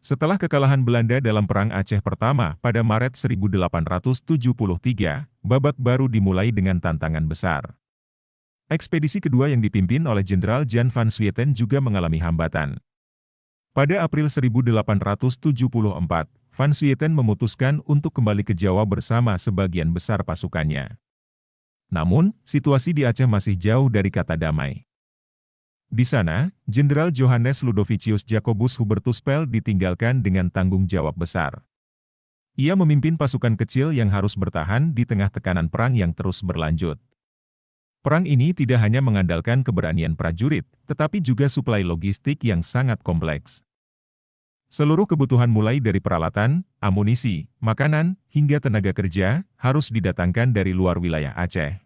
Setelah kekalahan Belanda dalam Perang Aceh Pertama pada Maret 1873, babak baru dimulai dengan tantangan besar. Ekspedisi kedua yang dipimpin oleh Jenderal Jan van Swieten juga mengalami hambatan. Pada April 1874, Van Swieten memutuskan untuk kembali ke Jawa bersama sebagian besar pasukannya. Namun, situasi di Aceh masih jauh dari kata damai. Di sana, Jenderal Johannes Ludovicius Jacobus Hubertus Pel ditinggalkan dengan tanggung jawab besar. Ia memimpin pasukan kecil yang harus bertahan di tengah tekanan perang yang terus berlanjut. Perang ini tidak hanya mengandalkan keberanian prajurit, tetapi juga suplai logistik yang sangat kompleks. Seluruh kebutuhan mulai dari peralatan, amunisi, makanan, hingga tenaga kerja, harus didatangkan dari luar wilayah Aceh.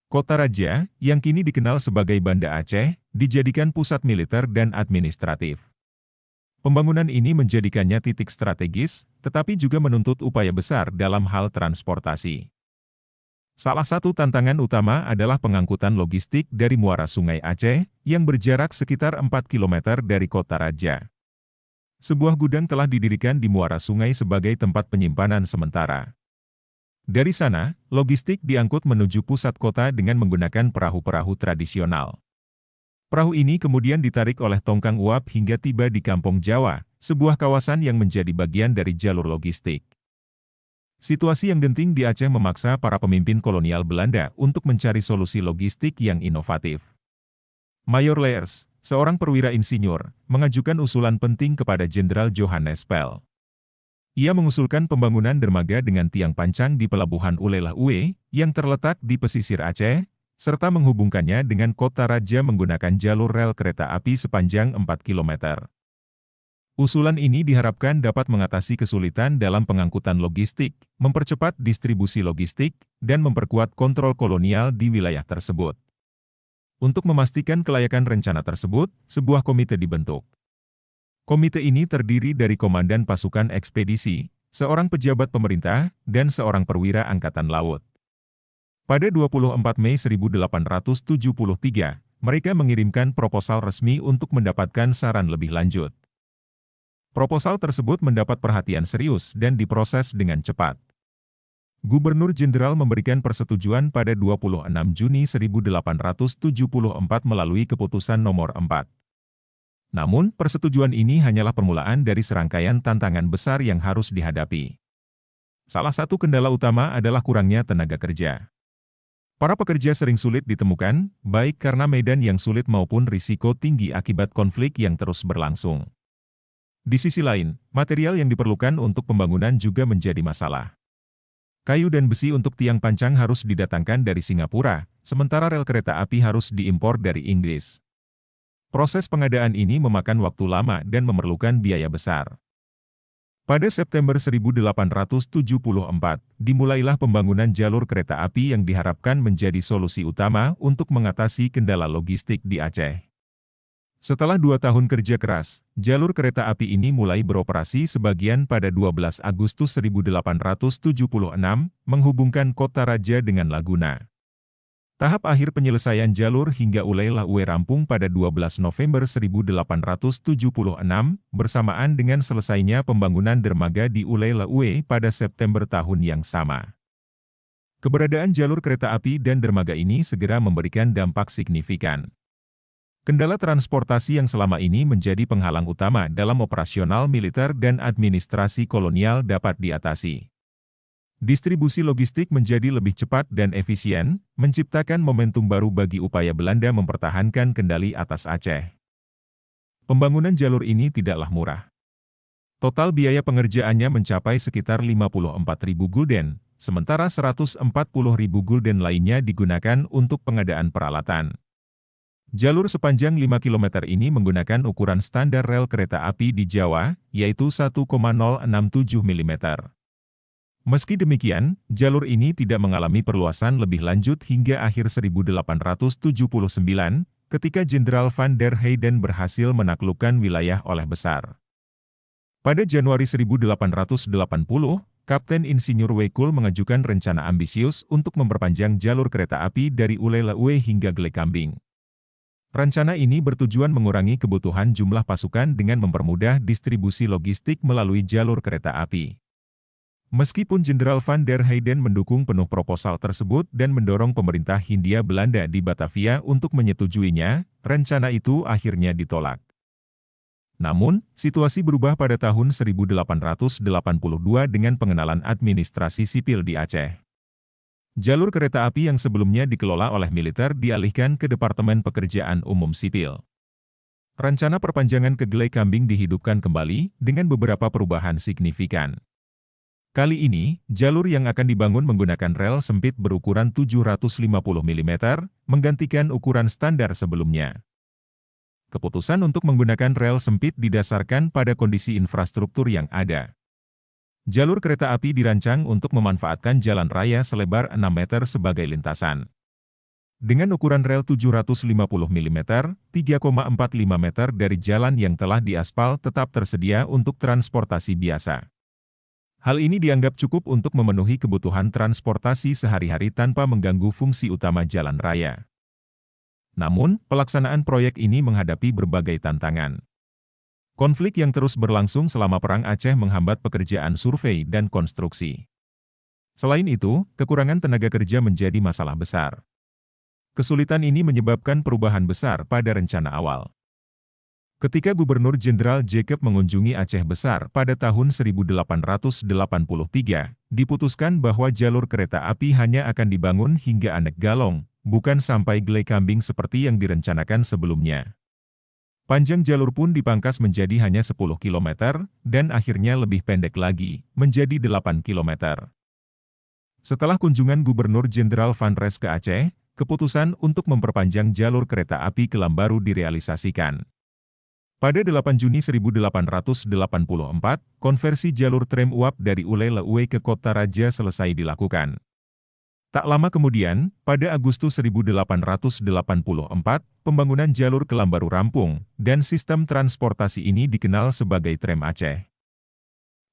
Kota Raja, yang kini dikenal sebagai Banda Aceh, dijadikan pusat militer dan administratif. Pembangunan ini menjadikannya titik strategis, tetapi juga menuntut upaya besar dalam hal transportasi. Salah satu tantangan utama adalah pengangkutan logistik dari muara Sungai Aceh, yang berjarak sekitar 4 km dari Kota Raja. Sebuah gudang telah didirikan di muara sungai sebagai tempat penyimpanan sementara. Dari sana, logistik diangkut menuju pusat kota dengan menggunakan perahu-perahu tradisional. Perahu ini kemudian ditarik oleh tongkang uap hingga tiba di Kampung Jawa, sebuah kawasan yang menjadi bagian dari jalur logistik. Situasi yang genting di Aceh memaksa para pemimpin kolonial Belanda untuk mencari solusi logistik yang inovatif. Mayor Leers, seorang perwira insinyur, mengajukan usulan penting kepada Jenderal Johannes Pel. Ia mengusulkan pembangunan dermaga dengan tiang pancang di Pelabuhan Ulela Uwe, yang terletak di pesisir Aceh, serta menghubungkannya dengan Kota Raja menggunakan jalur rel kereta api sepanjang 4 km. Usulan ini diharapkan dapat mengatasi kesulitan dalam pengangkutan logistik, mempercepat distribusi logistik, dan memperkuat kontrol kolonial di wilayah tersebut. Untuk memastikan kelayakan rencana tersebut, sebuah komite dibentuk. Komite ini terdiri dari komandan pasukan ekspedisi, seorang pejabat pemerintah, dan seorang perwira angkatan laut. Pada 24 Mei 1873, mereka mengirimkan proposal resmi untuk mendapatkan saran lebih lanjut. Proposal tersebut mendapat perhatian serius dan diproses dengan cepat. Gubernur Jenderal memberikan persetujuan pada 26 Juni 1874 melalui keputusan nomor 4. Namun, persetujuan ini hanyalah permulaan dari serangkaian tantangan besar yang harus dihadapi. Salah satu kendala utama adalah kurangnya tenaga kerja. Para pekerja sering sulit ditemukan, baik karena medan yang sulit maupun risiko tinggi akibat konflik yang terus berlangsung. Di sisi lain, material yang diperlukan untuk pembangunan juga menjadi masalah. Kayu dan besi untuk tiang pancang harus didatangkan dari Singapura, sementara rel kereta api harus diimpor dari Inggris. Proses pengadaan ini memakan waktu lama dan memerlukan biaya besar. Pada September 1874, dimulailah pembangunan jalur kereta api yang diharapkan menjadi solusi utama untuk mengatasi kendala logistik di Aceh. Setelah 2 tahun kerja keras, jalur kereta api ini mulai beroperasi sebagian pada 12 Agustus 1876, menghubungkan Kota Raja dengan Laguna. Tahap akhir penyelesaian jalur hingga Ulela Uwe rampung pada 12 November 1876, bersamaan dengan selesainya pembangunan dermaga di Ulela Uwe pada September tahun yang sama. Keberadaan jalur kereta api dan dermaga ini segera memberikan dampak signifikan. Kendala transportasi yang selama ini menjadi penghalang utama dalam operasional militer dan administrasi kolonial dapat diatasi. Distribusi logistik menjadi lebih cepat dan efisien, menciptakan momentum baru bagi upaya Belanda mempertahankan kendali atas Aceh. Pembangunan jalur ini tidaklah murah. Total biaya pengerjaannya mencapai sekitar 54.000 gulden, sementara 140.000 gulden lainnya digunakan untuk pengadaan peralatan. Jalur sepanjang 5 km ini menggunakan ukuran standar rel kereta api di Jawa, yaitu 1,067 mm. Meski demikian, jalur ini tidak mengalami perluasan lebih lanjut hingga akhir 1879, ketika Jenderal van der Heyden berhasil menaklukkan wilayah Oleh Besar. Pada Januari 1880, Kapten Insinyur Wekul mengajukan rencana ambisius untuk memperpanjang jalur kereta api dari Ulela Uwe hingga Glekambing. Rencana ini bertujuan mengurangi kebutuhan jumlah pasukan dengan mempermudah distribusi logistik melalui jalur kereta api. Meskipun Jenderal van der Heyden mendukung penuh proposal tersebut dan mendorong pemerintah Hindia Belanda di Batavia untuk menyetujuinya, rencana itu akhirnya ditolak. Namun, situasi berubah pada tahun 1882 dengan pengenalan administrasi sipil di Aceh. Jalur kereta api yang sebelumnya dikelola oleh militer dialihkan ke Departemen Pekerjaan Umum Sipil. Rencana perpanjangan ke Gulai Kambing dihidupkan kembali dengan beberapa perubahan signifikan. Kali ini, jalur yang akan dibangun menggunakan rel sempit berukuran 750 mm, menggantikan ukuran standar sebelumnya. Keputusan untuk menggunakan rel sempit didasarkan pada kondisi infrastruktur yang ada. Jalur kereta api dirancang untuk memanfaatkan jalan raya selebar 6 meter sebagai lintasan. Dengan ukuran rel 750 mm, 3,45 meter dari jalan yang telah diaspal tetap tersedia untuk transportasi biasa. Hal ini dianggap cukup untuk memenuhi kebutuhan transportasi sehari-hari tanpa mengganggu fungsi utama jalan raya. Namun, pelaksanaan proyek ini menghadapi berbagai tantangan. Konflik yang terus berlangsung selama Perang Aceh menghambat pekerjaan survei dan konstruksi. Selain itu, kekurangan tenaga kerja menjadi masalah besar. Kesulitan ini menyebabkan perubahan besar pada rencana awal. Ketika Gubernur Jenderal Jacob mengunjungi Aceh Besar pada tahun 1883, diputuskan bahwa jalur kereta api hanya akan dibangun hingga Anek Galong, bukan sampai Gulai Kambing seperti yang direncanakan sebelumnya. Panjang jalur pun dipangkas menjadi hanya 10 km, dan akhirnya lebih pendek lagi, menjadi 8 km. Setelah kunjungan Gubernur Jenderal Van Res ke Aceh, keputusan untuk memperpanjang jalur kereta api ke Lambaru direalisasikan. Pada 8 Juni 1884, konversi jalur tram uap dari Ule-le-Uwe ke Kota Raja selesai dilakukan. Tak lama kemudian, pada Agustus 1884, pembangunan jalur ke Lambaru rampung, dan sistem transportasi ini dikenal sebagai Tram Aceh.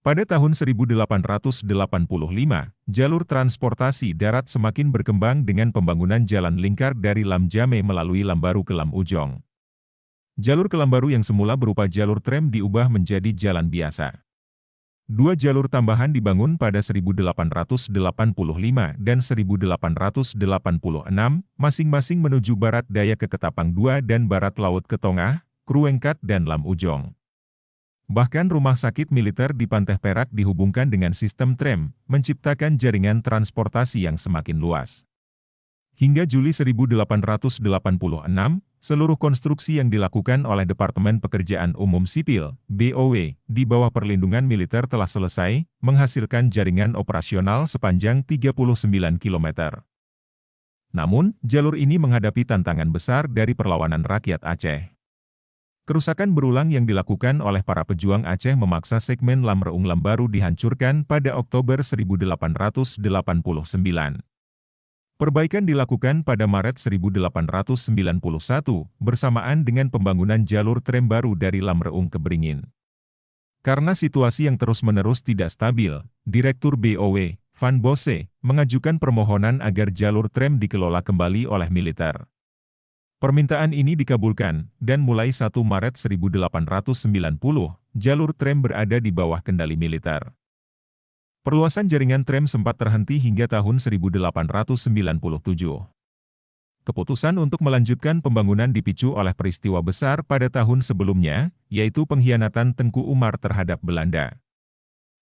Pada tahun 1885, jalur transportasi darat semakin berkembang dengan pembangunan jalan lingkar dari Lam Jame melalui Lambaru ke Lam Ujong. Jalur ke Lambaru yang semula berupa jalur tram diubah menjadi jalan biasa. 2 jalur tambahan dibangun pada 1885 dan 1886, masing-masing menuju barat daya ke Ketapang II dan barat laut ke Tongah, Kruengkat dan Lam Ujong. Bahkan rumah sakit militer di Panteh Perak dihubungkan dengan sistem tram, menciptakan jaringan transportasi yang semakin luas. Hingga Juli 1886, seluruh konstruksi yang dilakukan oleh Departemen Pekerjaan Umum Sipil, BOW, di bawah perlindungan militer telah selesai, menghasilkan jaringan operasional sepanjang 39 km. Namun, jalur ini menghadapi tantangan besar dari perlawanan rakyat Aceh. Kerusakan berulang yang dilakukan oleh para pejuang Aceh memaksa segmen Lam Reung Lambaru dihancurkan pada Oktober 1889. Perbaikan dilakukan pada Maret 1891, bersamaan dengan pembangunan jalur tram baru dari Lam Reung ke Beringin. Karena situasi yang terus-menerus tidak stabil, Direktur BOW, Van Bosse, mengajukan permohonan agar jalur tram dikelola kembali oleh militer. Permintaan ini dikabulkan, dan mulai 1 Maret 1890, jalur tram berada di bawah kendali militer. Perluasan jaringan tram sempat terhenti hingga tahun 1897. Keputusan untuk melanjutkan pembangunan dipicu oleh peristiwa besar pada tahun sebelumnya, yaitu pengkhianatan Tengku Umar terhadap Belanda.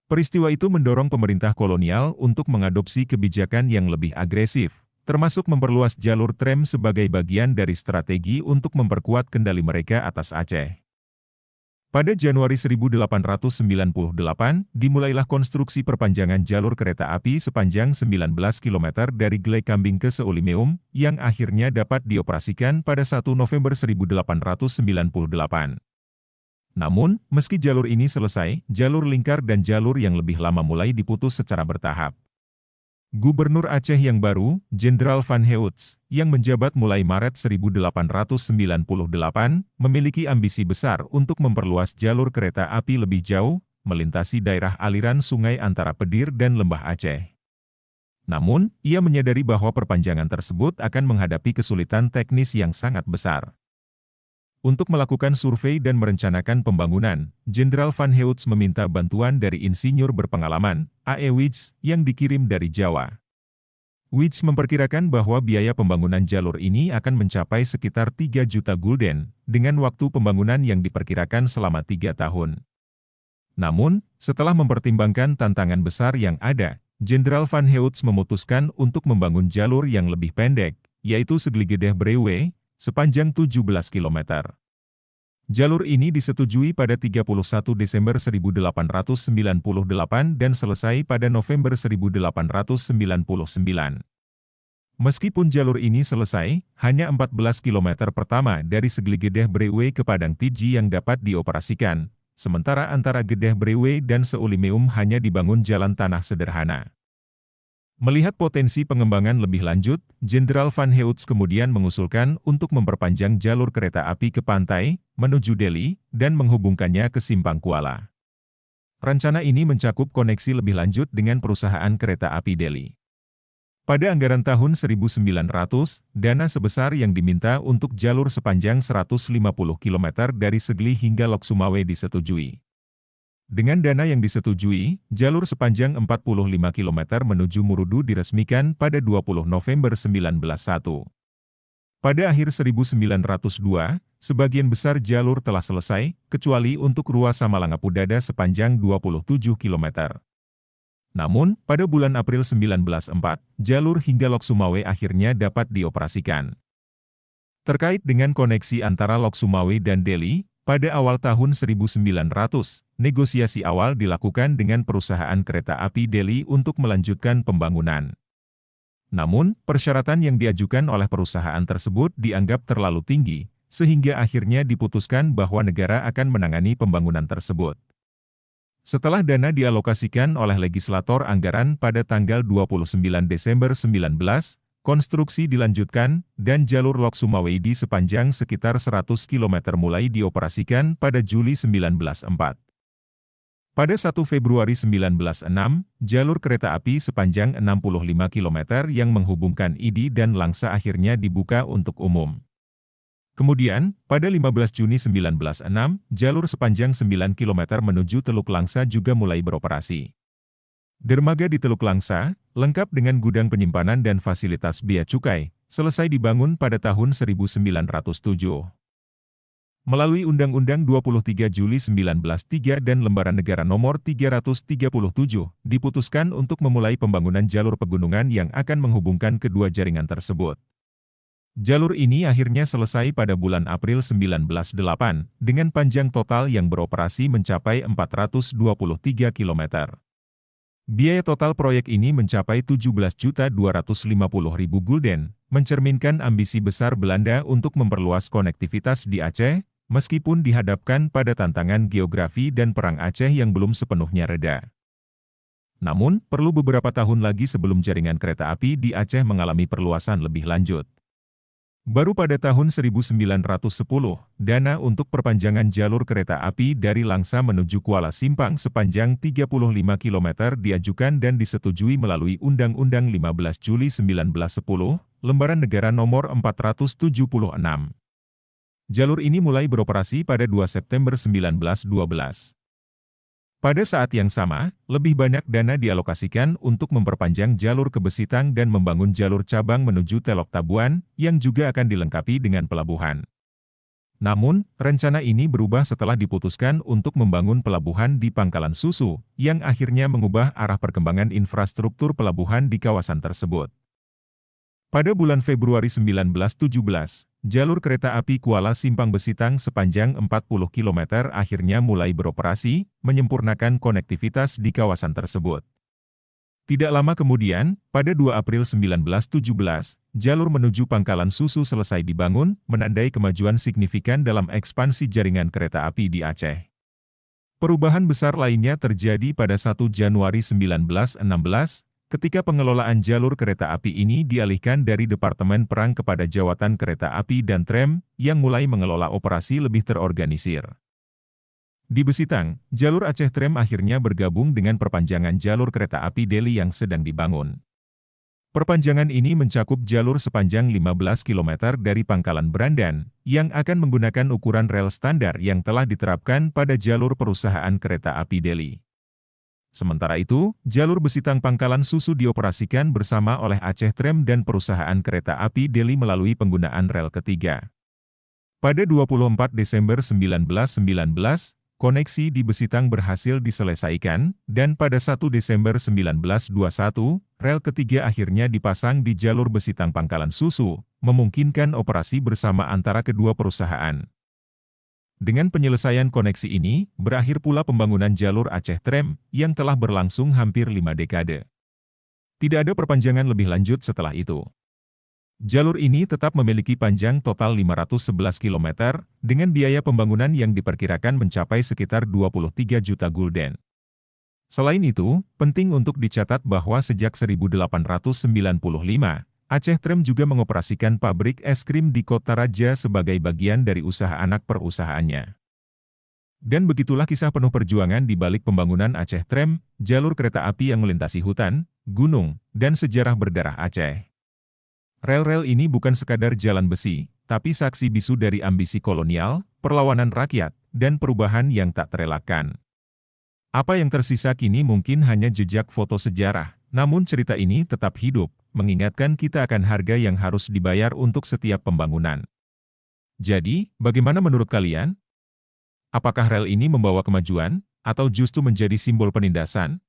Peristiwa itu mendorong pemerintah kolonial untuk mengadopsi kebijakan yang lebih agresif, termasuk memperluas jalur tram sebagai bagian dari strategi untuk memperkuat kendali mereka atas Aceh. Pada Januari 1898, dimulailah konstruksi perpanjangan jalur kereta api sepanjang 19 km dari Gulai Kambing ke Seulimeum, yang akhirnya dapat dioperasikan pada 1 November 1898. Namun, meski jalur ini selesai, jalur lingkar dan jalur yang lebih lama mulai diputus secara bertahap. Gubernur Aceh yang baru, Jenderal Van Heutz, yang menjabat mulai Maret 1898, memiliki ambisi besar untuk memperluas jalur kereta api lebih jauh, melintasi daerah aliran sungai antara Pedir dan Lembah Aceh. Namun, ia menyadari bahwa perpanjangan tersebut akan menghadapi kesulitan teknis yang sangat besar. Untuk melakukan survei dan merencanakan pembangunan, Jenderal Van Heuts meminta bantuan dari insinyur berpengalaman, A.E. Wijs, yang dikirim dari Jawa. Wijs memperkirakan bahwa biaya pembangunan jalur ini akan mencapai sekitar 3 juta gulden, dengan waktu pembangunan yang diperkirakan selama 3 tahun. Namun, setelah mempertimbangkan tantangan besar yang ada, Jenderal Van Heuts memutuskan untuk membangun jalur yang lebih pendek, yaitu Segligedeh Brewe, sepanjang 17 km. Jalur ini disetujui pada 31 Desember 1898 dan selesai pada November 1899. Meskipun jalur ini selesai, hanya 14 km pertama dari Segligedeh Brewe ke Padang Tidji yang dapat dioperasikan, sementara antara Gedeh Brewe dan Seulimeum hanya dibangun jalan tanah sederhana. Melihat potensi pengembangan lebih lanjut, Jenderal Van Heuts kemudian mengusulkan untuk memperpanjang jalur kereta api ke pantai, menuju Delhi, dan menghubungkannya ke Simpang Kuala. Rencana ini mencakup koneksi lebih lanjut dengan perusahaan kereta api Delhi. Pada anggaran tahun 1900, dana sebesar yang diminta untuk jalur sepanjang 150 km dari Segli hingga Lok Sumawe disetujui. Dengan dana yang disetujui, jalur sepanjang 45 km menuju Murudu diresmikan pada 20 November 1901. Pada akhir 1902, sebagian besar jalur telah selesai, kecuali untuk ruas Samalanga-Pudada sepanjang 27 km. Namun, pada bulan April 1904, jalur hingga Lok Sumawe akhirnya dapat dioperasikan. Terkait dengan koneksi antara Lok Sumawe dan Delhi, pada awal tahun 1900, negosiasi awal dilakukan dengan perusahaan kereta api Delhi untuk melanjutkan pembangunan. Namun, persyaratan yang diajukan oleh perusahaan tersebut dianggap terlalu tinggi, sehingga akhirnya diputuskan bahwa negara akan menangani pembangunan tersebut. Setelah dana dialokasikan oleh legislator anggaran pada tanggal 29 Desember 19, konstruksi dilanjutkan, dan jalur Lok Sumawe di sepanjang sekitar 100 km mulai dioperasikan pada Juli 1904. Pada 1 Februari 1906, jalur kereta api sepanjang 65 km yang menghubungkan Idi dan Langsa akhirnya dibuka untuk umum. Kemudian, pada 15 Juni 1906, jalur sepanjang 9 km menuju Teluk Langsa juga mulai beroperasi. Dermaga di Teluk Langsa, lengkap dengan gudang penyimpanan dan fasilitas bea cukai, selesai dibangun pada tahun 1907. Melalui Undang-Undang 23 Juli 1903 dan Lembaran Negara Nomor 337, diputuskan untuk memulai pembangunan jalur pegunungan yang akan menghubungkan kedua jaringan tersebut. Jalur ini akhirnya selesai pada bulan April 1908, dengan panjang total yang beroperasi mencapai 423 km. Biaya total proyek ini mencapai 17.250.000 gulden, mencerminkan ambisi besar Belanda untuk memperluas konektivitas di Aceh, meskipun dihadapkan pada tantangan geografi dan perang Aceh yang belum sepenuhnya reda. Namun, perlu beberapa tahun lagi sebelum jaringan kereta api di Aceh mengalami perluasan lebih lanjut. Baru pada tahun 1910, dana untuk perpanjangan jalur kereta api dari Langsa menuju Kuala Simpang sepanjang 35 km diajukan dan disetujui melalui Undang-Undang 15 Juli 1910, Lembaran Negara Nomor 476. Jalur ini mulai beroperasi pada 2 September 1912. Pada saat yang sama, lebih banyak dana dialokasikan untuk memperpanjang jalur ke Besitang dan membangun jalur cabang menuju Telok Tabuan, yang juga akan dilengkapi dengan pelabuhan. Namun, rencana ini berubah setelah diputuskan untuk membangun pelabuhan di Pangkalan Susu, yang akhirnya mengubah arah perkembangan infrastruktur pelabuhan di kawasan tersebut. Pada bulan Februari 1917, jalur kereta api Kuala Simpang Besitang sepanjang 40 km akhirnya mulai beroperasi, menyempurnakan konektivitas di kawasan tersebut. Tidak lama kemudian, pada 2 April 1917, jalur menuju Pangkalan Susu selesai dibangun, menandai kemajuan signifikan dalam ekspansi jaringan kereta api di Aceh. Perubahan besar lainnya terjadi pada 1 Januari 1916, ketika pengelolaan jalur kereta api ini dialihkan dari Departemen Perang kepada Jawatan Kereta Api dan Trem, yang mulai mengelola operasi lebih terorganisir. Di Besitang, jalur Aceh Trem akhirnya bergabung dengan perpanjangan jalur kereta api Delhi yang sedang dibangun. Perpanjangan ini mencakup jalur sepanjang 15 km dari Pangkalan Brandan, yang akan menggunakan ukuran rel standar yang telah diterapkan pada jalur perusahaan kereta api Delhi. Sementara itu, jalur Besitang Pangkalan Susu dioperasikan bersama oleh Aceh Trem dan perusahaan kereta api Delhi melalui penggunaan rel ketiga. Pada 24 Desember 1919, koneksi di Besitang berhasil diselesaikan, dan pada 1 Desember 1921, rel ketiga akhirnya dipasang di jalur Besitang Pangkalan Susu, memungkinkan operasi bersama antara kedua perusahaan. Dengan penyelesaian koneksi ini, berakhir pula pembangunan jalur Aceh Trem, yang telah berlangsung hampir 5 dekade. Tidak ada perpanjangan lebih lanjut setelah itu. Jalur ini tetap memiliki panjang total 511 km, dengan biaya pembangunan yang diperkirakan mencapai sekitar 23 juta gulden. Selain itu, penting untuk dicatat bahwa sejak 1895, Aceh Trem juga mengoperasikan pabrik es krim di Kota Raja sebagai bagian dari usaha anak perusahaannya. Dan begitulah kisah penuh perjuangan di balik pembangunan Aceh Trem, jalur kereta api yang melintasi hutan, gunung, dan sejarah berdarah Aceh. Rel-rel ini bukan sekadar jalan besi, tapi saksi bisu dari ambisi kolonial, perlawanan rakyat, dan perubahan yang tak terelakkan. Apa yang tersisa kini mungkin hanya jejak foto sejarah, namun cerita ini tetap hidup, mengingatkan kita akan harga yang harus dibayar untuk setiap pembangunan. Jadi, bagaimana menurut kalian? Apakah rel ini membawa kemajuan, atau justru menjadi simbol penindasan?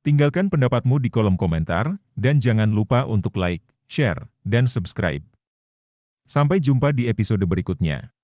Tinggalkan pendapatmu di kolom komentar, dan jangan lupa untuk like, share, dan subscribe. Sampai jumpa di episode berikutnya.